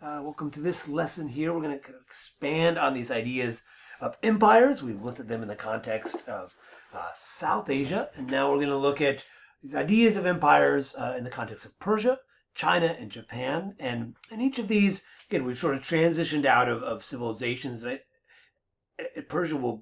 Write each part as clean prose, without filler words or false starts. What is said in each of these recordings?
Welcome to this lesson here. We're going to expand on these ideas of empires. We've looked at them in the context of South Asia, and now we're going to look at these ideas of empires in the context of Persia, China, and Japan. And each of these, again, we've sort of transitioned out of civilizations. Persia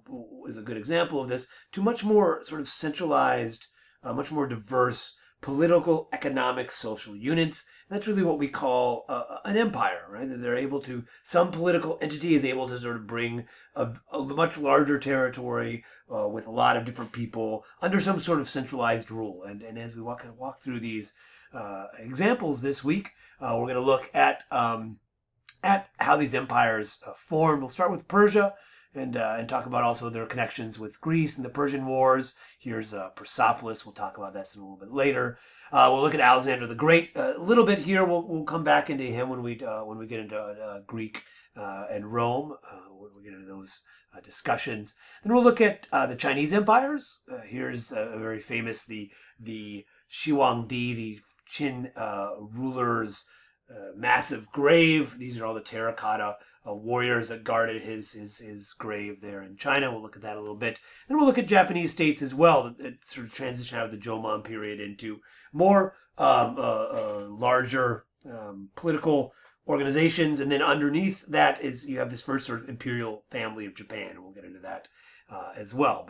is a good example of this, to much more sort of centralized, much more diverse political, economic, social units. That's really what we call an empire, right? That they're able to, some political entity is able to sort of bring a much larger territory with a lot of different people under some sort of centralized rule. And as we walk through these examples this week, we're going to look at how these empires formed. We'll start with Persia and talk about also their connections with Greece and the Persian Wars. Here's Persepolis. We'll talk about this in a little bit later. We'll look at Alexander the Great a little bit here. We'll come back into him when we get into Greek and Rome. When we get into those discussions. Then we'll look at the Chinese empires. Here's a very famous the Shi Huangdi, the Qin rulers' massive grave. These are all the terracotta warriors that guarded his grave there in China. We'll look at that a little bit. Then we'll look at Japanese states as well, that sort of transition out of the Jomon period into more larger political organizations. And then underneath that is you have this first sort of imperial family of Japan. And we'll get into that as well.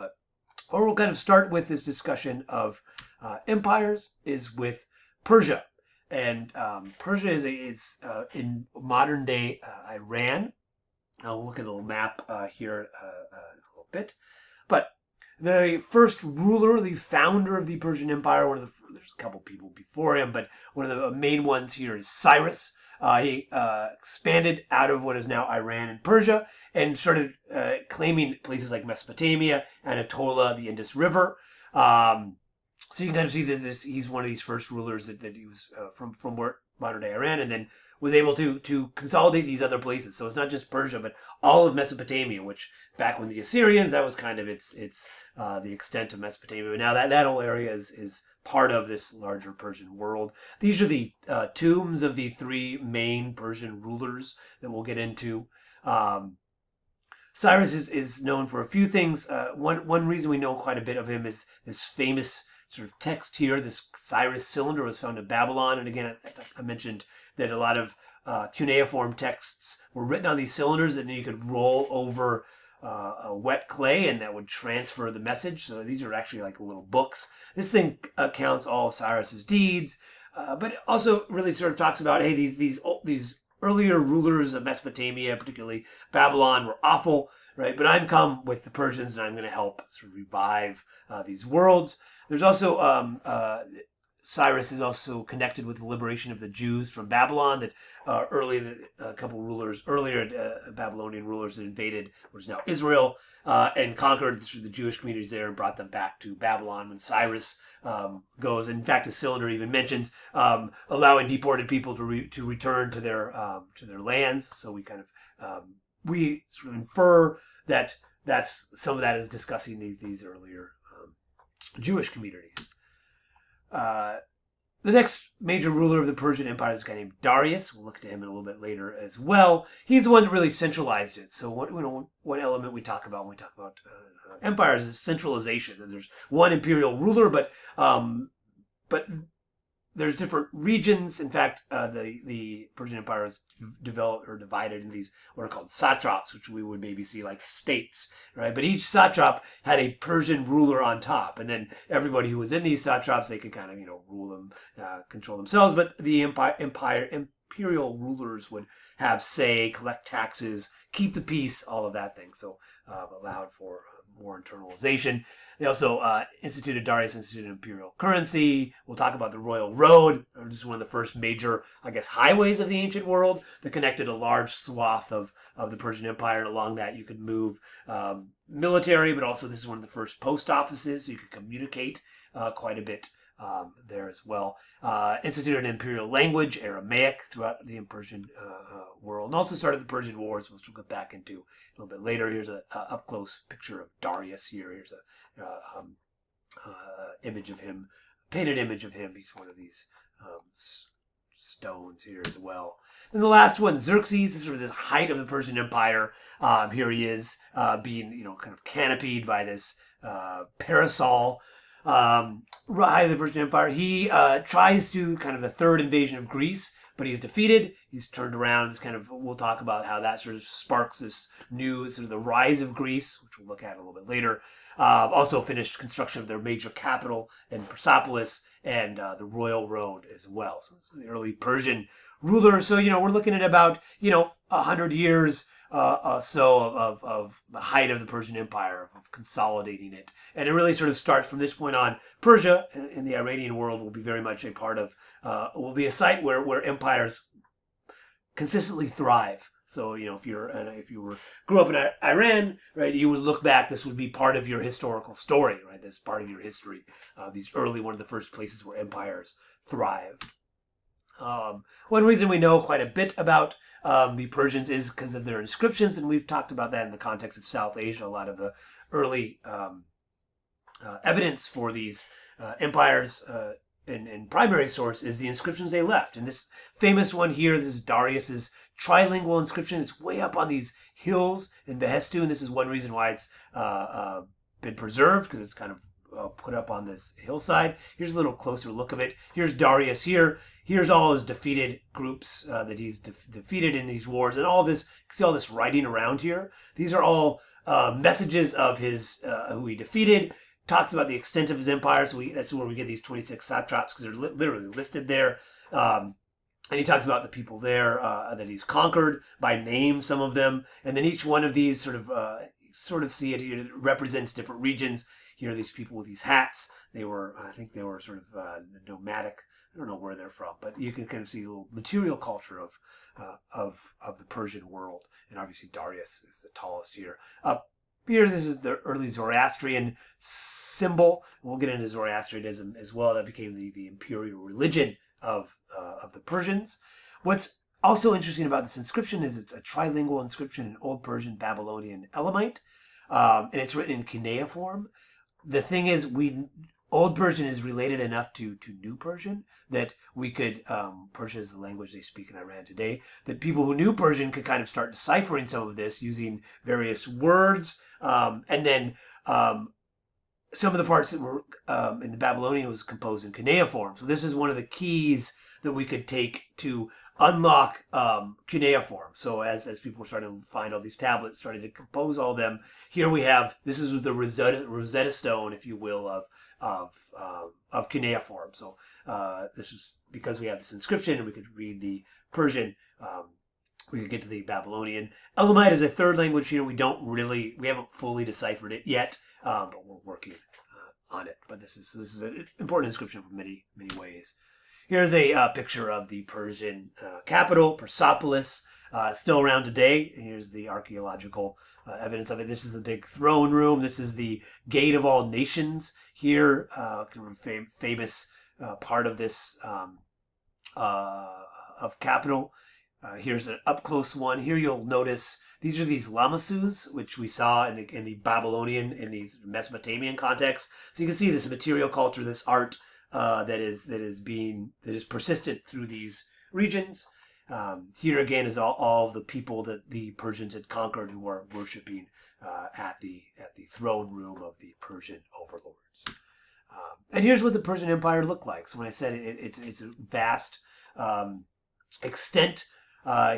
Or we'll kind of start with this discussion of empires is with Persia. And Persia is in modern day Iran. I'll look at a little map here in a little bit. But the first ruler, the founder of the Persian Empire, there's a couple people before him, but one of the main ones here is Cyrus. He expanded out of what is now Iran and Persia and started claiming places like Mesopotamia, Anatolia, the Indus River. So you can kind of see this he's one of these first rulers that he was from modern day Iran, and then was able to consolidate these other places. So it's not just Persia, but all of Mesopotamia, which back when the Assyrians, that was kind of its the extent of Mesopotamia. But now that whole area is part of this larger Persian world. These are the tombs of the three main Persian rulers that we'll get into. Cyrus is known for a few things. One reason we know quite a bit of him is this famous sort of text here. This Cyrus cylinder was found in Babylon. And again, I mentioned that a lot of cuneiform texts were written on these cylinders, and then you could roll over a wet clay and that would transfer the message. So these are actually like little books. This thing counts all of Cyrus's deeds, but it also really sort of talks about, hey, these earlier rulers of Mesopotamia, particularly Babylon, were awful, right? But I'm come with the Persians, and I'm going to help sort of revive these worlds. There's also Cyrus is also connected with the liberation of the Jews from Babylon. That a couple rulers earlier, Babylonian rulers that invaded what is now Israel and conquered the Jewish communities there and brought them back to Babylon. When Cyrus goes, in fact, the cylinder even mentions allowing deported people to return to their lands. So we kind of we sort of infer that some of that is discussing these earlier Jewish communities. The next major ruler of the Persian Empire is a guy named Darius. We'll look at him a little bit later as well. He's the one that really centralized it. So what element we talk about when we talk about empires is centralization. And there's one imperial ruler, but there's different regions. In fact, the Persian Empire is developed or divided in these what are called satraps, which we would maybe see like states, right? But each satrap had a Persian ruler on top, and then everybody who was in these satraps, they could kind of rule them, control themselves. But the imperial rulers would have say, collect taxes, keep the peace, all of that thing. So allowed for more internalization. They also Darius instituted imperial currency. We'll talk about the Royal Road, which is one of the first major, I guess, highways of the ancient world that connected a large swath of the Persian Empire. And along that, you could move military, but also this is one of the first post offices, so you could communicate quite a bit there as well. Instituted an imperial language, Aramaic, throughout the Persian world, and also started the Persian Wars, which we'll get back into a little bit later. Here's a up-close picture of Darius here. Here's a image of him, painted image of him. He's one of these stones here as well. And the last one, Xerxes, is sort of this height of the Persian Empire. Here he is being, kind of canopied by this parasol. Height of the Persian Empire. He tries to kind of the third invasion of Greece, but he's defeated. He's turned around. It's kind of, we'll talk about how that sort of sparks this new sort of the rise of Greece, which we'll look at a little bit later. Also finished construction of their major capital in Persepolis and the royal road as well. So this is the early Persian ruler. So, we're looking at about, 100 years so of the height of the Persian Empire, of consolidating it. And it really sort of starts from this point on. Persia in the Iranian world will be very much a part of, will be a site where empires consistently thrive. So, if you grew up in Iran, right, you would look back, this would be part of your historical story, right? This part of your history. These early, one of the first places where empires thrived. One reason we know quite a bit about the Persians is because of their inscriptions, and we've talked about that in the context of South Asia. A lot of the early evidence for these empires in primary source is the inscriptions they left. And this famous one here, this is Darius's trilingual inscription. It's way up on these hills in Behestun, and this is one reason why it's been preserved, because it's kind of put up on this hillside. Here's a little closer look of it. Here's Darius here. Here's all his defeated groups that he's defeated in these wars, and all this. You see all this writing around here. These are all messages of his who he defeated. Talks about the extent of his empire. So that's where we get these 26 satraps, because they're literally listed there. And he talks about the people there that he's conquered by name, some of them, and then each one of these sort of see it represents different regions. Here are these people with these hats. I think they were sort of nomadic. I don't know where they're from, but you can kind of see a little material culture of the Persian world. And obviously Darius is the tallest here. Up here, this is the early Zoroastrian symbol. We'll get into Zoroastrianism as well. That became the imperial religion of the Persians. What's also interesting about this inscription is it's a trilingual inscription in Old Persian, Babylonian, Elamite, and it's written in cuneiform. The thing is, Old Persian is related enough to New Persian that we could, Persia is the language they speak in Iran today, that people who knew Persian could kind of start deciphering some of this using various words. And then some of the parts that were in the Babylonian was composed in cuneiform. So this is one of the keys that we could take to unlock cuneiform. So as people were starting to find all these tablets, starting to compose all of them, here we have, this is the Rosetta Stone, if you will, of cuneiform. So this is because we have this inscription and we could read the Persian. We could get to the Babylonian. Elamite is a third language here. We haven't fully deciphered it yet, but we're working on it. But this is an important inscription for many ways. Here's a picture of the Persian capital, Persepolis. Still around today. Here's the archaeological evidence of it. This is the big throne room. This is the Gate of All Nations here, famous part of this of capital. Here's an up close one. Here you'll notice these are these lamasus, which we saw in the Babylonian, in these Mesopotamian contexts. So you can see this material culture, this art that is persistent through these regions. Here again is all the people that the Persians had conquered, who were worshiping at the throne room of the Persian overlords. And here's what the Persian Empire looked like. So when I said it's a vast extent,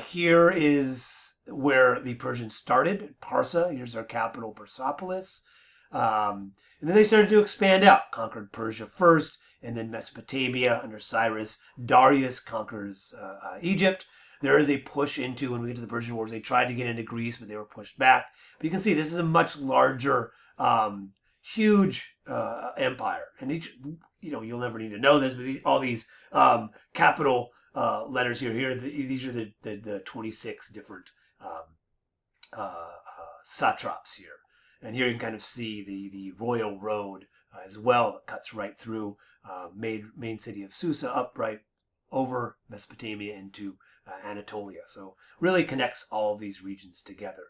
here is where the Persians started, Parsa. Here's our capital, Persepolis. And then they started to expand out, conquered Persia first, and then Mesopotamia under Cyrus. Darius conquers Egypt. There is a push into, when we get to the Persian Wars, they tried to get into Greece, but they were pushed back. But you can see this is a much larger, huge empire. And each, you'll never need to know this, but all these capital letters here, these are the 26 different satraps here. And here you can kind of see the royal road as well that cuts right through main city of Susa, up right over Mesopotamia into Anatolia. So really connects all of these regions together.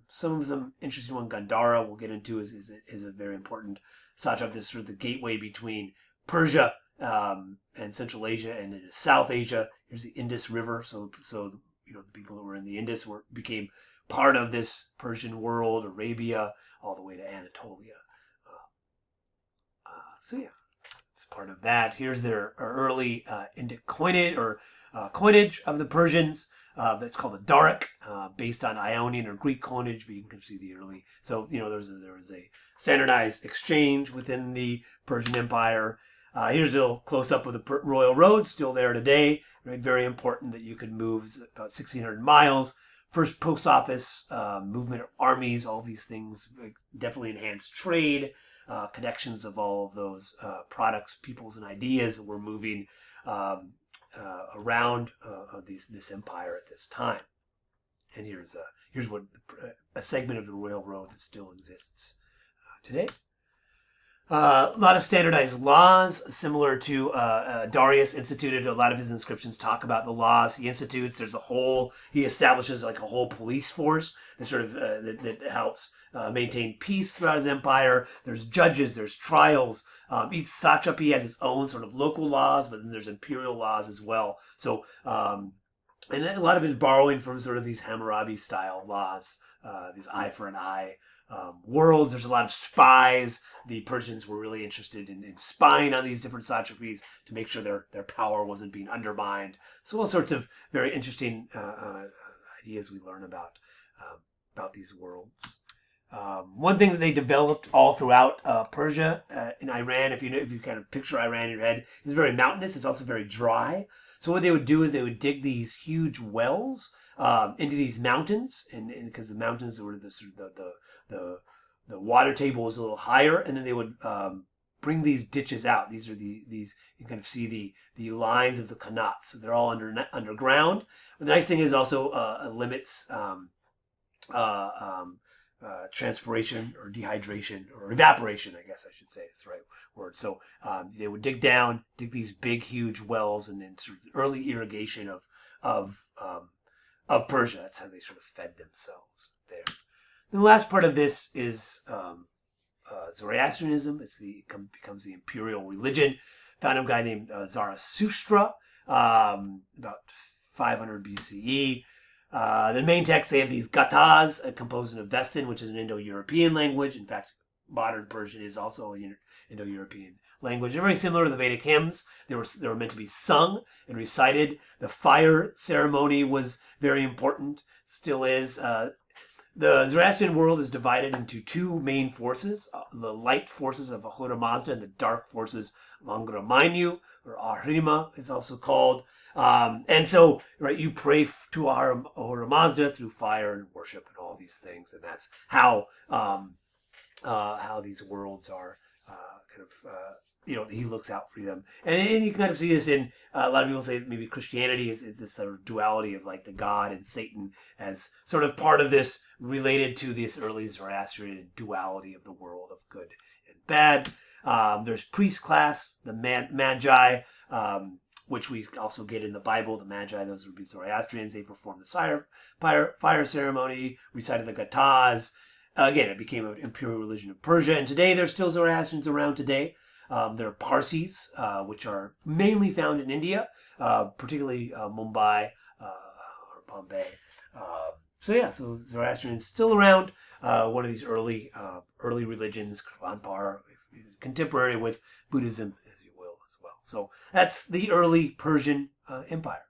Some interesting one, Gandhara, we'll get into, is a very important satrap. This is sort of the gateway between Persia and Central Asia and into South Asia. Here's the Indus River. So the people that were in the Indus became part of this Persian world, Arabia, all the way to Anatolia. So yeah, it's part of that. Here's their early Indic coinage of the Persians. That's called a Daric, based on Ionian or Greek coinage, but you can see the early. So there was a standardized exchange within the Persian Empire. Here's a little close up of the Royal Road, still there today. Right, very important that you could move about 1,600 miles. First post office, movement of armies, all these things definitely enhanced trade, connections of all of those products, peoples, and ideas that were moving around this empire at this time. And here's what a segment of the Royal Road that still exists today. A lot of standardized laws, similar to Darius instituted. A lot of his inscriptions talk about the laws he institutes. He establishes like a whole police force that sort of that helps maintain peace throughout his empire. There's judges, there's trials. Each satrapy has its own sort of local laws, but then there's imperial laws as well. So, and a lot of it is borrowing from sort of these Hammurabi style laws, these eye for an eye. Worlds, there's a lot of spies. The Persians were really interested in spying on these different satrapies to make sure their power wasn't being undermined. So all sorts of very interesting ideas we learn about these worlds. One thing that they developed all throughout Persia in Iran, if you kind of picture Iran in your head, is very mountainous. It's also very dry. So what they would do is they would dig these huge wells into these mountains, and because the mountains were the water table was a little higher, and then they would bring these ditches out. These are these you kind of see the lines of the qanats. So they're all underground. But the nice thing is also limits transpiration or dehydration or evaporation, I guess I should say is the right word. So they would dig these big, huge wells, and then sort of early irrigation of Persia. That's how they sort of fed themselves there. And the last part of this is Zoroastrianism. Becomes the imperial religion. Found a guy named Zarathustra about 500 BCE. The main texts, they have these gathas composed in Avestan, which is an Indo-European language. In fact, modern Persian is also an Indo-European language. They're very similar to the Vedic hymns. They were meant to be sung and recited. The fire ceremony was very important, still is. The Zoroastrian world is divided into two main forces, the light forces of Ahura Mazda and the dark forces of Angra Mainyu, or Ahrima is also called. And so, right, you pray to Ahura Mazda through fire and worship and all these things, and that's how these worlds are he looks out for them. And you can kind of see this in a lot of people say maybe Christianity is this sort of duality of like the God and Satan as sort of part of this related to this early Zoroastrian duality of the world of good and bad. There's priest class, the Magi, which we also get in the Bible. The Magi, those would be Zoroastrians. They performed the fire ceremony, recited the gathas. Again, it became an imperial religion of Persia, and today there's still Zoroastrians around today. There are Parsis, which are mainly found in India, particularly Mumbai or Bombay. So Zoroastrian is still around. One of these early religions, on par, contemporary with Buddhism, as you will, as well. So that's the early Persian Empire.